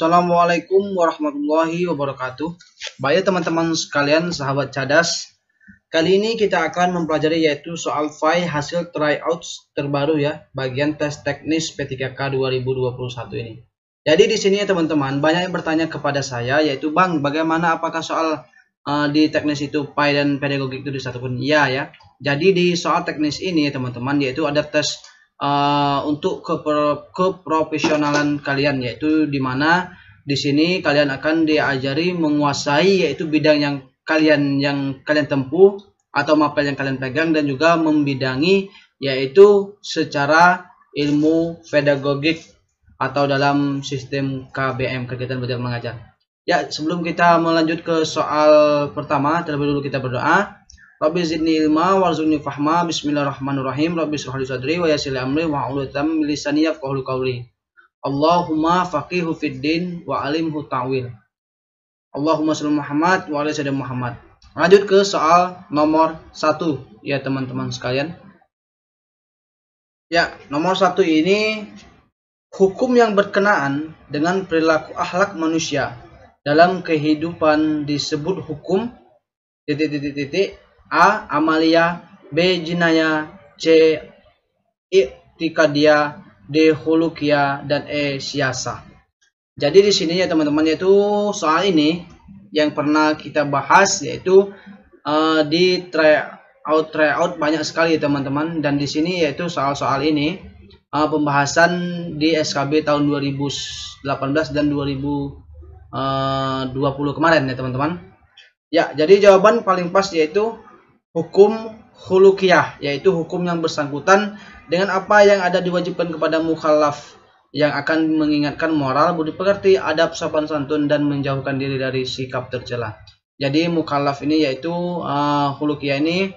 Assalamualaikum warahmatullahi wabarakatuh. Baik teman-teman sekalian, sahabat cadas. Kali ini kita akan mempelajari yaitu soal file hasil tryouts terbaru ya, bagian tes teknis P3K 2021 ini. Jadi di sini ya teman-teman, banyak yang bertanya kepada saya yaitu Bang, bagaimana apakah soal di teknis itu PI dan pedagogik itu disatukan? Iya ya. Jadi di soal teknis ini ya teman-teman, yaitu ada tes untuk keprofesionalan kalian, yaitu dimana di sini kalian akan diajari menguasai yaitu bidang yang kalian tempuh atau mapel yang kalian pegang, dan juga membidangi yaitu secara ilmu pedagogik atau dalam sistem KBM, kegiatan belajar mengajar. Ya, sebelum kita melanjut ke soal pertama, terlebih dahulu kita berdoa. Rabbi zidni ilma warzuqni fahma. Bismillahirrahmanirrahim. Rabbi shrah li sadri wa yassir li amri wahlul 'uqdatam min lisani yafqahu qawli. Allahumma faqihu fid din wa alimhu ta'wil. Allahumma shalli Muhammad wa ala sayyidina Muhammad. Lanjut ke soal nomor 1 ya teman-teman sekalian. Ya, nomor 1 ini hukum yang berkenaan dengan perilaku akhlak manusia dalam kehidupan disebut hukum A. Amalia, B. Jinaya, C. I'tiqadiyah, D. Khuluqiyah, dan E. Siyasah. Jadi di sini ya teman-teman, yaitu soal ini yang pernah kita bahas yaitu di tryout banyak sekali teman-teman, dan di sini yaitu soal-soal ini pembahasan di SKB tahun 2018 dan 2020 kemarin ya teman-teman. Ya, jadi jawaban paling pas yaitu hukum khuluqiyah, yaitu hukum yang bersangkutan dengan apa yang ada diwajibkan kepada mukallaf, yang akan mengingatkan moral, budi pekerti, adab, sopan santun, dan menjauhkan diri dari sikap tercela. Jadi mukallaf ini yaitu khuluqiyah ini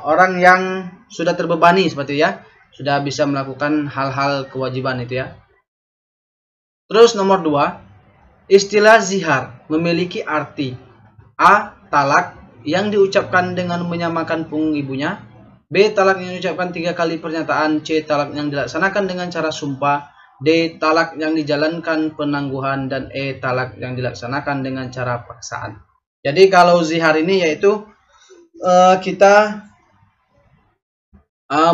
orang yang sudah terbebani seperti ya, sudah bisa melakukan hal-hal kewajiban itu ya. Terus nomor 2, istilah zihar memiliki arti A. Talak yang diucapkan dengan menyamakan punggung ibunya, B. Talak yang diucapkan 3 kali pernyataan, C. Talak yang dilaksanakan dengan cara sumpah, D. Talak yang dijalankan penangguhan, dan E. Talak yang dilaksanakan dengan cara paksaan. Jadi kalau zihar ini yaitu kita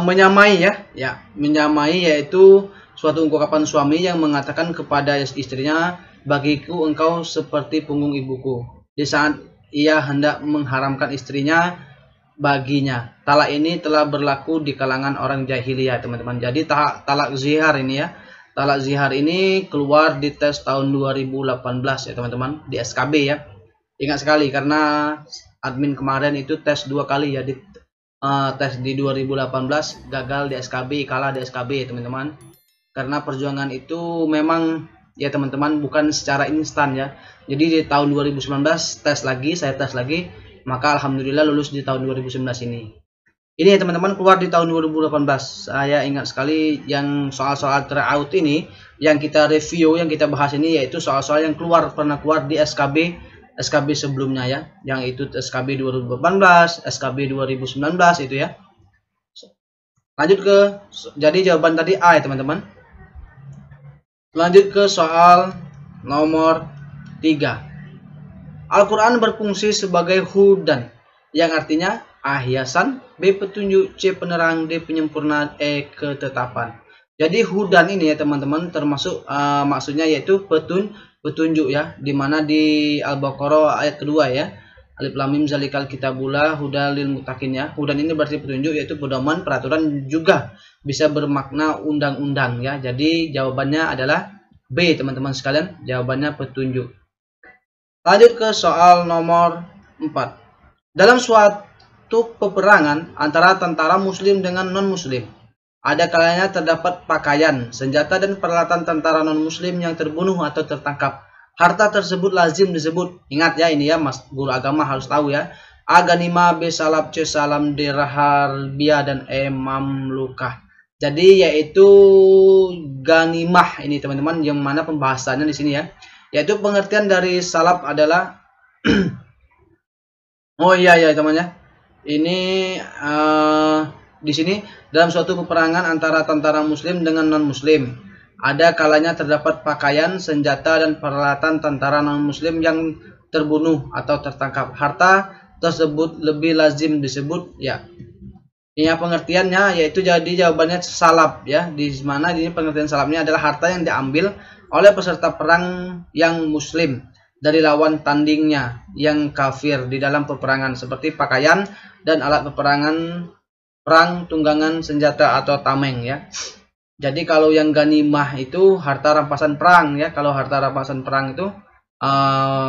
menyamai ya, menyamai yaitu suatu ungkapan suami yang mengatakan kepada istrinya, bagiku engkau seperti punggung ibuku, di saat ia hendak mengharamkan istrinya baginya. Talak ini telah berlaku di kalangan orang jahiliyah teman-teman. Jadi talak zihar ini ya, talak zihar ini keluar di tes tahun 2018 ya teman-teman, di SKB ya. Ingat sekali karena admin kemarin itu tes 2 kali ya, di tes di 2018 gagal di SKB, kalah di SKB ya teman-teman. Karena perjuangan itu memang ya teman-teman bukan secara instan ya. Jadi di tahun 2019 saya tes lagi, maka alhamdulillah lulus di tahun 2019 ini. Ini ya teman-teman keluar di tahun 2018. Saya ingat sekali yang soal-soal tryout ini yang kita review, yang kita bahas ini yaitu soal-soal yang pernah keluar di SKB sebelumnya ya, yang itu SKB 2018, SKB 2019 itu ya. Lanjut ke, jadi jawaban tadi A ya teman-teman. Lanjut ke soal nomor 3. Al-Quran berfungsi sebagai hudan, yang artinya A. hiasan, B. petunjuk, C. penerang, D. penyempurna, E. ketetapan. Jadi hudan ini ya teman-teman termasuk maksudnya yaitu petunjuk ya, dimana di Al-Baqarah ayat kedua ya, Alif Lam Mim zalikal kitabula hudal lil muttaqin ya. Hudan ini berarti petunjuk, yaitu pedoman, peraturan, juga bisa bermakna undang-undang ya. Jadi jawabannya adalah B teman-teman sekalian, jawabannya petunjuk. Lanjut ke soal nomor 4. Dalam suatu peperangan antara tentara muslim dengan non-muslim, ada kalanya terdapat pakaian, senjata, dan peralatan tentara non-muslim yang terbunuh atau tertangkap. Harta tersebut lazim disebut, ingat ya ini ya mas, guru agama harus tahu ya, A. ganimah, B. salab, C. salam, D. raharbiyah, dan E. mamlukah. Jadi yaitu ganimah ini teman-teman, yang mana pembahasannya di sini ya, yaitu pengertian dari salab adalah oh iya ya teman-teman, ini di sini dalam suatu peperangan antara tentara muslim dengan non muslim, Ada kalanya terdapat pakaian, senjata, dan peralatan tentara non-muslim yang terbunuh atau tertangkap. Harta tersebut lebih lazim disebut ya. Ini pengertiannya yaitu jadi jawabannya salab ya. Di mana ini pengertian salabnya adalah harta yang diambil oleh peserta perang yang muslim dari lawan tandingnya yang kafir di dalam peperangan seperti pakaian dan alat peperangan, perang, tunggangan, senjata atau tameng ya. Jadi kalau yang ganimah itu harta rampasan perang ya. Kalau harta rampasan perang itu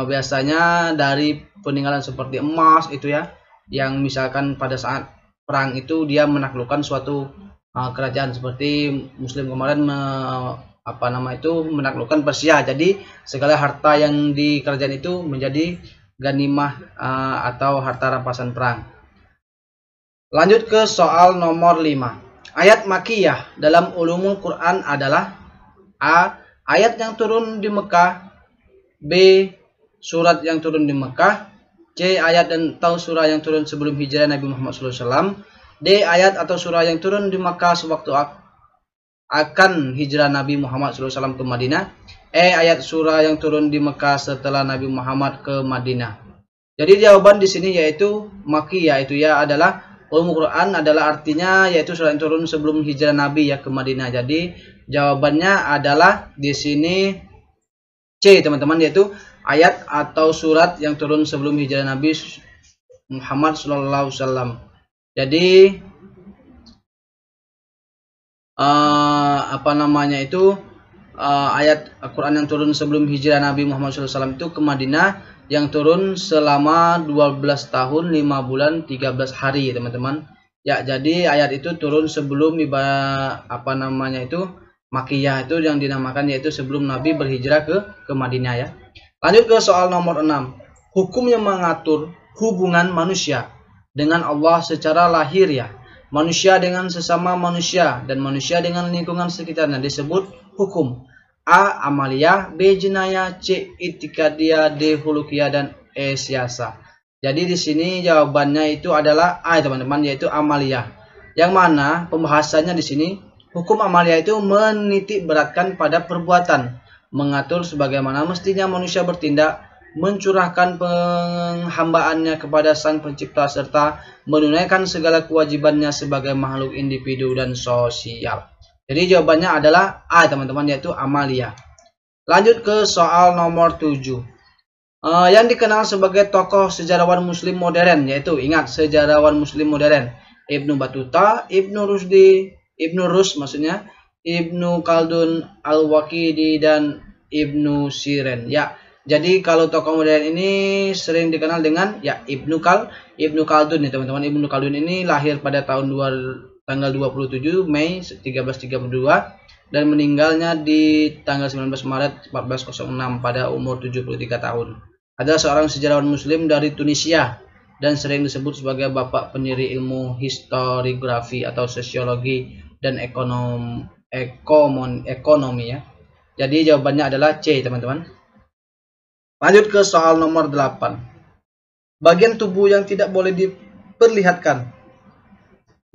biasanya dari peninggalan seperti emas itu ya, yang misalkan pada saat perang itu dia menaklukkan suatu kerajaan seperti Muslim kemarin menaklukkan Persia. Jadi segala harta yang di kerajaan itu menjadi ganimah atau harta rampasan perang. Lanjut ke soal nomor 5. Ayat Makkiyah dalam ulumul Quran adalah A. Ayat yang turun di Mekah, B. Surat yang turun di Mekah, C. Ayat dan atau surah yang turun sebelum hijrah Nabi Muhammad SAW, D. Ayat atau surah yang turun di Mekah sewaktu akan hijrah Nabi Muhammad SAW ke Madinah, E. Ayat surah yang turun di Mekah setelah Nabi Muhammad ke Madinah. Jadi jawaban di sini yaitu Makkiyah itu ya adalah ulumul Quran adalah artinya yaitu surat yang turun sebelum hijrah Nabi ya ke Madinah. Jadi jawabannya adalah di sini C teman-teman, yaitu ayat atau surat yang turun sebelum hijrah Nabi Muhammad SAW. Jadi ayat Al-Quran yang turun sebelum hijrah Nabi Muhammad SAW itu ke Madinah yang turun selama 12 tahun 5 bulan 13 hari teman-teman ya. Jadi ayat itu turun sebelum Makkiyah itu yang dinamakan yaitu sebelum Nabi berhijrah ke Madinah ya. Lanjut ke soal nomor 6. Hukum yang mengatur hubungan manusia dengan Allah secara lahir ya, manusia dengan sesama manusia dan manusia dengan lingkungan sekitarnya disebut hukum. A. Amaliyah, B. Jinayah, C. Itikadiyah, D. Hulukiyah, dan E. Siyasah. Jadi di sini jawabannya itu adalah A teman-teman, yaitu amaliyah. Yang mana pembahasannya di sini hukum amaliyah itu menitik beratkan pada perbuatan, mengatur sebagaimana mestinya manusia bertindak, mencurahkan penghambaannya kepada Sang Pencipta serta menunaikan segala kewajibannya sebagai makhluk individu dan sosial. Jadi jawabannya adalah A teman-teman, yaitu amaliyah. Lanjut ke soal nomor 7. Yang dikenal sebagai tokoh sejarawan muslim modern, yaitu ingat sejarawan muslim modern Ibnu Battuta, Ibnu Rus maksudnya, Ibnu Khaldun Al-Waqidi dan Ibnu Sirin ya. Jadi kalau tokoh modern ini sering dikenal dengan ya Ibnu Khaldun nih teman-teman. Ibnu Khaldun ini lahir pada tanggal 27 Mei 1332 dan meninggalnya di tanggal 19 Maret 1406 pada umur 73 tahun. Adalah seorang sejarawan muslim dari Tunisia dan sering disebut sebagai bapak pendiri ilmu historiografi atau sosiologi dan ekonomi ya. Jadi jawabannya adalah C teman-teman. Lanjut ke soal nomor 8. Bagian tubuh yang tidak boleh diperlihatkan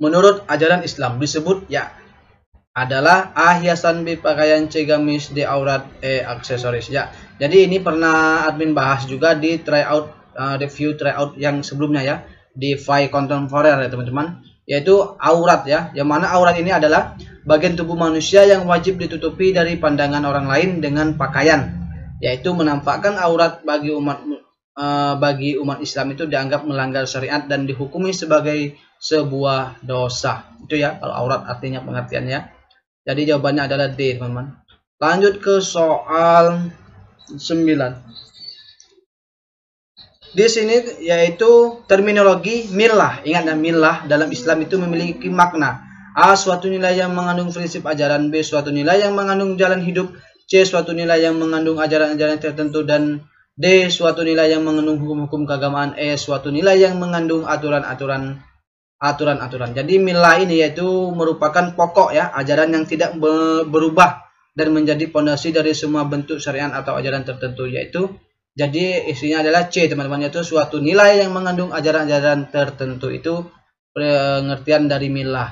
menurut ajaran Islam disebut ya adalah A. Hiasan, B. Pakaian, C. Gamis, D. Aurat, E. Aksesoris ya. Jadi ini pernah admin bahas juga di review tryout yang sebelumnya ya, di file kontemporer ya teman-teman, yaitu aurat ya. Yang mana aurat ini adalah bagian tubuh manusia yang wajib ditutupi dari pandangan orang lain dengan pakaian, yaitu menampakkan aurat bagi umat Islam itu dianggap melanggar syariat dan dihukumi sebagai sebuah dosa. Itu ya kalau aurat artinya pengertiannya. Jadi jawabannya adalah D teman-teman. Lanjut ke soal 9. Di sini yaitu terminologi millah. Ingat ya, millah dalam Islam itu memiliki makna A. Suatu nilai yang mengandung prinsip ajaran, B. Suatu nilai yang mengandung jalan hidup, C. Suatu nilai yang mengandung ajaran-ajaran tertentu, dan D. Suatu nilai yang mengandung hukum-hukum keagamaan, E. Suatu nilai yang mengandung aturan-aturan. Jadi millah ini yaitu merupakan pokok ya, ajaran yang tidak berubah dan menjadi pondasi dari semua bentuk syariat atau ajaran tertentu, yaitu jadi isinya adalah C teman-teman, yaitu suatu nilai yang mengandung ajaran-ajaran tertentu. Itu pengertian dari millah.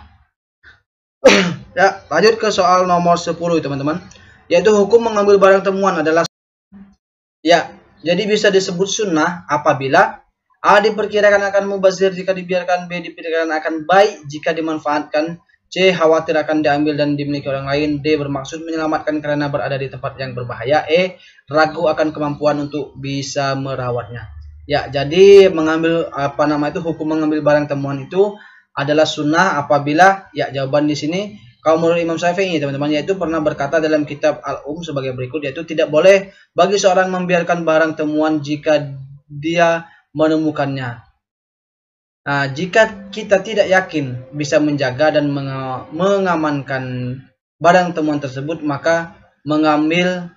Ya, lanjut ke soal nomor 10 teman-teman. yaitu hukum mengambil barang temuan adalah ya, jadi bisa disebut sunnah apabila A diperkirakan akan mubazir jika dibiarkan, B diperkirakan akan baik jika dimanfaatkan, C khawatir akan diambil dan dimiliki orang lain, D bermaksud menyelamatkan karena berada di tempat yang berbahaya, E ragu akan kemampuan untuk bisa merawatnya. Ya, jadi mengambil hukum mengambil barang temuan itu adalah sunnah apabila ya jawaban di sini kalau menurut Imam Syafi'i teman-teman, yaitu pernah berkata dalam kitab sebagai berikut, yaitu tidak boleh bagi seorang membiarkan barang temuan jika dia menemukannya. Nah, jika kita tidak yakin bisa menjaga dan mengamankan barang temuan tersebut, maka mengambilnya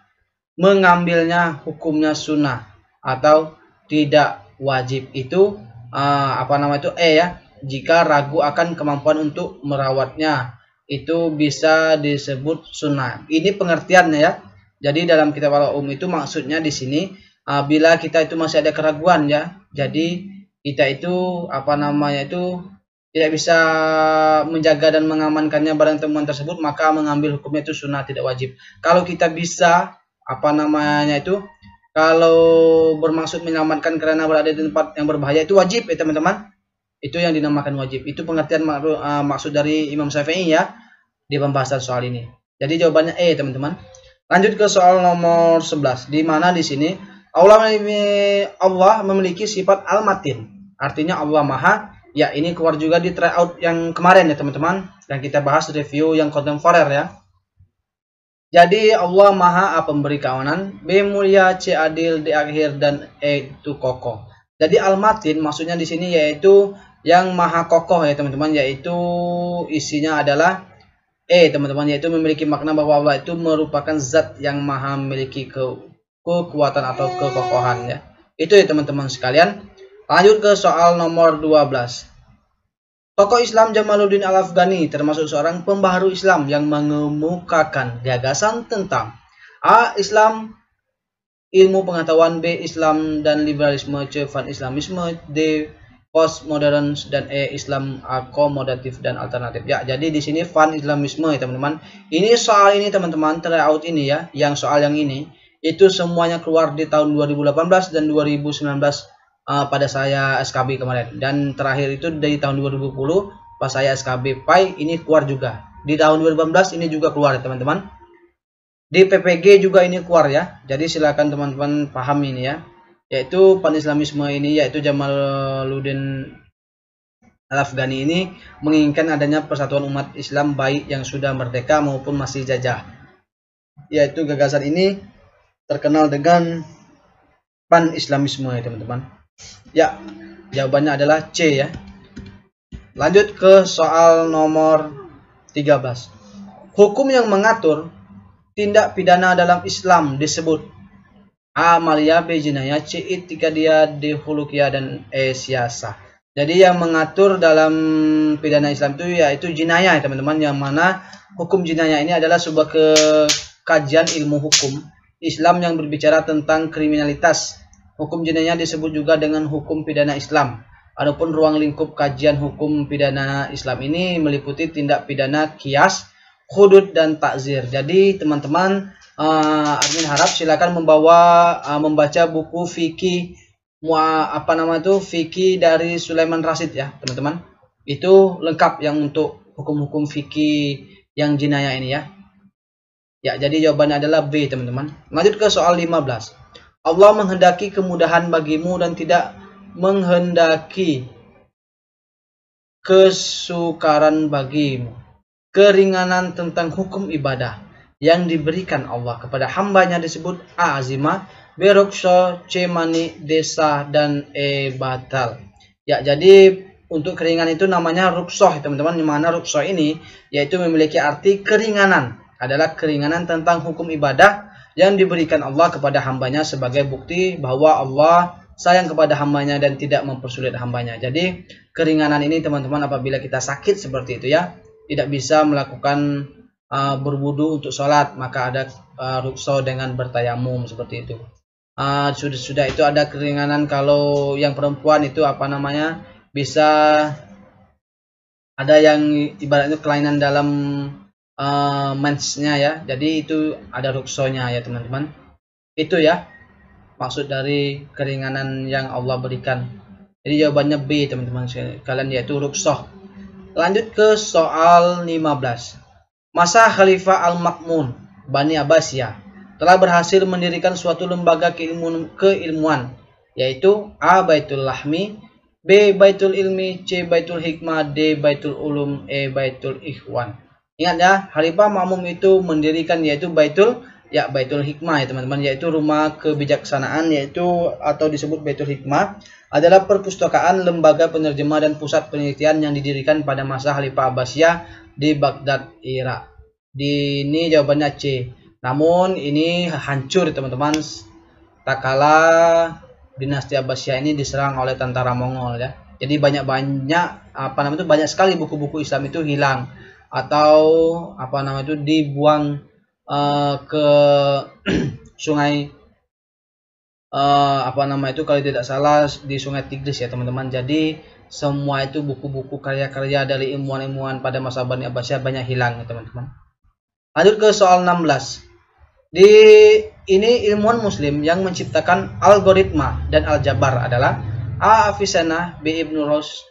hukumnya sunnah atau tidak wajib. Itu jika ragu akan kemampuan untuk merawatnya, itu bisa disebut sunnah. Ini pengertiannya ya. Jadi dalam kitab itu maksudnya di sini bila kita itu masih ada keraguan ya. Jadi kita itu tidak bisa menjaga dan mengamankannya barang temuan tersebut, maka mengambil hukumnya itu sunnah tidak wajib. Kalau kita bisa kalau bermaksud menyelamatkan karena berada di tempat yang berbahaya, itu wajib ya teman-teman. Itu yang dinamakan wajib. Itu pengertian maksud dari Imam Syafi'i ya di pembahasan soal ini. Jadi jawabannya E teman-teman. Lanjut ke soal nomor 11, di mana di sini Allah memiliki sifat al-matin. Artinya Allah Maha. Ya, ini keluar juga di tryout yang kemarin ya teman-teman, yang kita bahas review yang kontemporer ya. Jadi Allah Maha A pemberi keamanan, B mulia, C adil, D akhir, dan E itu kokoh. Jadi al-matin maksudnya di sini yaitu yang maha kokoh ya teman-teman, yaitu isinya adalah teman-teman, yaitu memiliki makna bahwa Allah itu merupakan zat yang maha memiliki kekuatan atau kekokohan ya. Itu ya teman-teman sekalian. Lanjut ke soal nomor 12. Tokoh Islam Jamaluddin Al-Afghani termasuk seorang pembaharu Islam yang mengemukakan gagasan tentang A. Islam ilmu pengetahuan, B. Islam dan liberalisme, C. Pan-Islamisme, D. Postmodern, dan E. Islam akomodatif dan alternatif. Ya, jadi di sini Pan-Islamisme ya teman-teman. Ini soal ini teman-teman, tryout ini ya, yang soal yang ini itu semuanya keluar di tahun 2018 dan 2019 pada saya SKB kemarin, dan terakhir itu dari tahun 2020 pas saya SKB PAI ini keluar juga. Di tahun 2018 ini juga keluar ya teman-teman. Di PPG juga ini keluar ya. Jadi silakan teman-teman paham ini ya. Yaitu Pan-Islamisme ini yaitu Jamaluddin Al-Afghani ini menginginkan adanya persatuan umat Islam baik yang sudah merdeka maupun masih jajah. Yaitu gagasan ini terkenal dengan Pan-Islamisme ya teman-teman. Ya, jawabannya adalah C ya. Lanjut ke soal nomor 13. Hukum yang mengatur tindak pidana dalam Islam disebut A. Maliyah, B. Jinayah, C. Itikadiyah, D. Khuluqiyah, dan E. Siyasah. Jadi yang mengatur dalam pidana Islam itu yaitu jinayah teman-teman, yang mana hukum jinayah ini adalah sebuah kajian ilmu hukum Islam yang berbicara tentang kriminalitas. Hukum jinayah disebut juga dengan hukum pidana Islam. Adapun ruang lingkup kajian hukum pidana Islam ini meliputi tindak pidana qiyas, hudud, dan takzir. Jadi teman-teman, admin harap silakan membaca buku fikih fikih dari Sulaiman Rasyid ya teman-teman. Itu lengkap yang untuk hukum-hukum fikih yang jinayah ini ya. Ya, jadi jawabannya adalah B teman-teman. Lanjut ke soal 15. Allah menghendaki kemudahan bagimu dan tidak menghendaki kesukaran bagimu. Keringanan tentang hukum ibadah yang diberikan Allah kepada hambanya disebut A. Azimah, B. Rukhsah, C. Mani, D. Sah, dan E. Batal. Ya, jadi untuk keringanan itu namanya rukhsah teman-teman. Di mana rukhsah ini yaitu memiliki arti keringanan, adalah keringanan tentang hukum ibadah yang diberikan Allah kepada hambanya sebagai bukti bahwa Allah sayang kepada hambanya dan tidak mempersulit hambanya. Jadi keringanan ini teman-teman apabila kita sakit seperti itu ya, tidak bisa melakukan berwudu untuk sholat, maka ada rukhsah dengan bertayamum seperti itu. Sudah itu ada keringanan kalau yang perempuan itu bisa ada yang ibaratnya kelainan dalam mensnya ya. Jadi itu ada ruksonya ya teman-teman. Itu ya maksud dari keringanan yang Allah berikan. Jadi jawabannya B teman-teman sekalian, yaitu ruksoh. Lanjut ke soal 15. Masa Khalifah Al-Ma'mun Bani Abbasiyah telah berhasil mendirikan suatu lembaga keilmuan, yaitu A. Baitul Lahmi, B. Baitul Ilmi, C. Baitul Hikmah, D. Baitul Ulum, E. Baitul Ikhwan. Ingat ya, Khalifah Ma'mun itu mendirikan yaitu Baitul Hikmah ya teman-teman, yaitu rumah kebijaksanaan, yaitu atau disebut Baitul Hikmah, adalah perpustakaan, lembaga penerjemah dan pusat penelitian yang didirikan pada masa Khalifah Abbasiyah di Baghdad, Irak. Ini jawabannya C. Namun ini hancur teman-teman tak kala dinasti Abbasiyah ini diserang oleh tentara Mongol ya. Jadi banyak sekali buku-buku Islam itu hilang atau dibuang ke sungai kalau tidak salah di Sungai Tigris ya teman-teman. Jadi semua itu buku-buku karya-karya dari ilmuwan-ilmuwan pada masa Bani Abbasiyah banyak hilang ya teman-teman. Lanjut ke soal 16. Ini ilmuwan muslim yang menciptakan algoritma dan aljabar adalah A. Avicenna, B. Ibnu Rushd,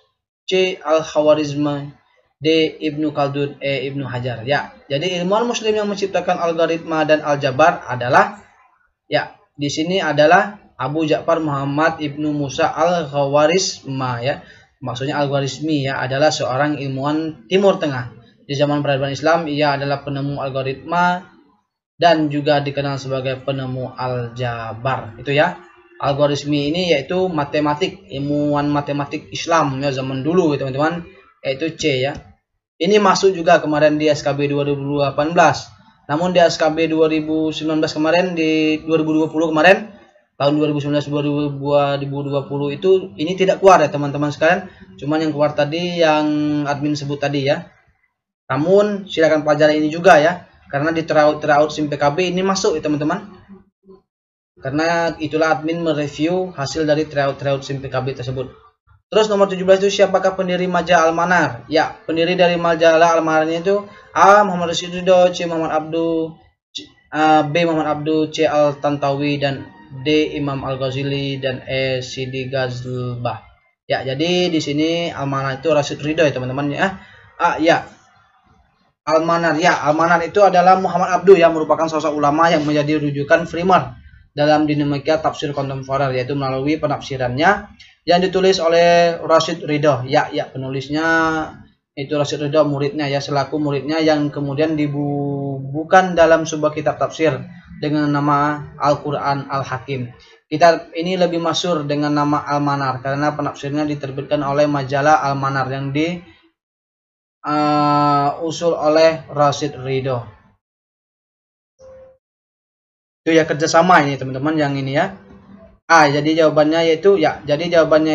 C. Al-Khawarizmi, D. Ibnu Khaldun, E. Ibnu Hajar. Ya, jadi ilmuwan muslim yang menciptakan algoritma dan aljabar adalah di sini adalah Abu Ja'far Muhammad Ibnu Musa Al-Khawarizmi ya. Maksudnya Al-Khwarizmi ya, adalah seorang ilmuwan Timur Tengah. Di zaman peradaban Islam ia adalah penemu algoritma dan juga dikenal sebagai penemu aljabar. Itu ya. Al-Khwarizmi ini yaitu matematik, ilmuwan matematik Islam ya zaman dulu teman-teman, yaitu C ya. Ini masuk juga kemarin di SKB 2018. Namun di SKB 2019 kemarin, di 2020 kemarin, tahun 2019-2020 itu ini tidak keluar ya teman-teman sekalian. Cuman yang keluar tadi yang admin sebut tadi ya. Namun silakan pelajari ini juga ya, karena di tryout SIM PKB ini masuk ya teman-teman. Karena itulah admin mereview hasil dari tryout SIM PKB tersebut. Terus nomor 17 itu siapakah pendiri majalah Al-Manar? Ya, pendiri dari majalah Al-Manar itu A. Muhammad Rashid Ridho, C. Muhammad Abdu, B. Muhammad Abdu, C. Al-Tantawi, dan D. Imam Al-Ghazali, dan E. Sidi Ghazalbah. Ya, jadi di sini Al-Manar itu Rashid Ridho ya teman-teman ya. Al-Manar ya, Al-Manar itu adalah Muhammad Abdu yang merupakan sosok ulama yang menjadi rujukan primer dalam dinamika tafsir kontemporer, yaitu melalui penafsirannya yang ditulis oleh Rashid Ridho. Ya, penulisnya itu Rashid Ridho, muridnya ya, selaku muridnya yang kemudian dibubuhkan dalam sebuah kitab tafsir dengan nama Al-Quran Al-Hakim. Kitab ini lebih masyhur dengan nama Al-Manar karena penafsirnya diterbitkan oleh majalah Al-Manar yang diusul oleh Rashid Ridho. Itu ya kerjasama ini teman-teman yang ini ya. Jadi jawabannya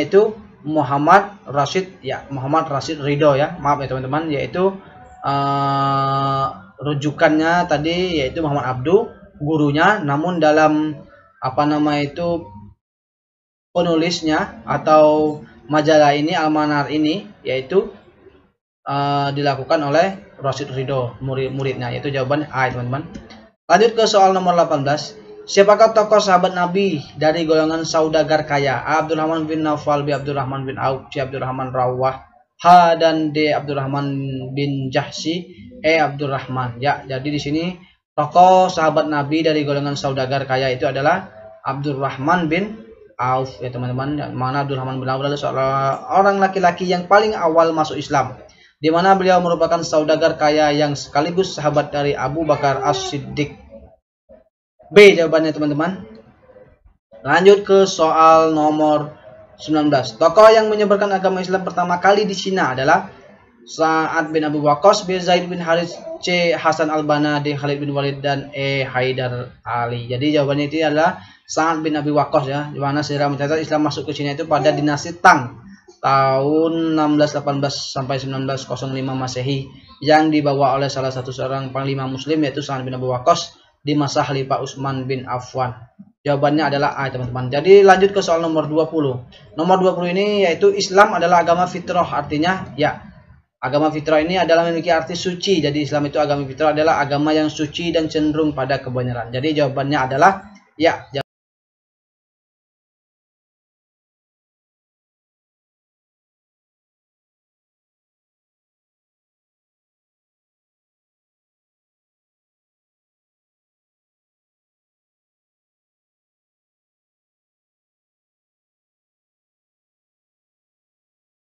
itu Muhammad Rashid Ridho ya. Maaf ya teman-teman, yaitu rujukannya tadi yaitu Muhammad Abdu, gurunya, namun dalam penulisnya atau majalah ini Al-Manar ini yaitu dilakukan oleh Rashid Ridho, muridnya, yaitu jawaban A teman-teman. Lanjut ke soal nomor 18. Siapakah tokoh sahabat Nabi dari golongan saudagar kaya? A. Abdurrahman bin Naufal, B. Abdurrahman bin Auf, C. Abdurrahman Rawah, H dan D. Abdurrahman bin Jahsy, E. Abdurrahman. Ya, jadi di sini tokoh sahabat Nabi dari golongan saudagar kaya itu adalah Abdurrahman bin Auf ya teman-teman. Mana Abdurrahman bin Auf adalah seorang orang laki-laki yang paling awal masuk Islam, di mana beliau merupakan saudagar kaya yang sekaligus sahabat dari Abu Bakar As-Siddiq. B jawabannya teman-teman. Lanjut ke soal nomor 19. Tokoh yang menyebarkan agama Islam pertama kali di Cina adalah Sa'ad bin Abu Waqqas, B. Zaid bin Harith, C. Hasan al-Banna, D. Khalid bin Walid, dan E. Haidar Ali. Jadi jawabannya itu adalah Sa'ad bin Abi Waqqas ya, di mana sejarah mencatat Islam masuk ke Cina itu pada dinasti Tang tahun 1618 sampai 1905 Masehi, yang dibawa oleh salah satu seorang panglima muslim yaitu Sa'ad bin Abu Waqqas di masa Khalifah Utsman bin Affan. Jawabannya adalah A teman-teman. Jadi lanjut ke soal nomor 20. Nomor 20 ini yaitu Islam adalah agama fitrah, artinya ya Agama fitrah ini adalah memiliki arti suci. Jadi Islam itu agama fitrah adalah agama yang suci dan cenderung pada kebenaran. Jadi jawabannya adalah ya.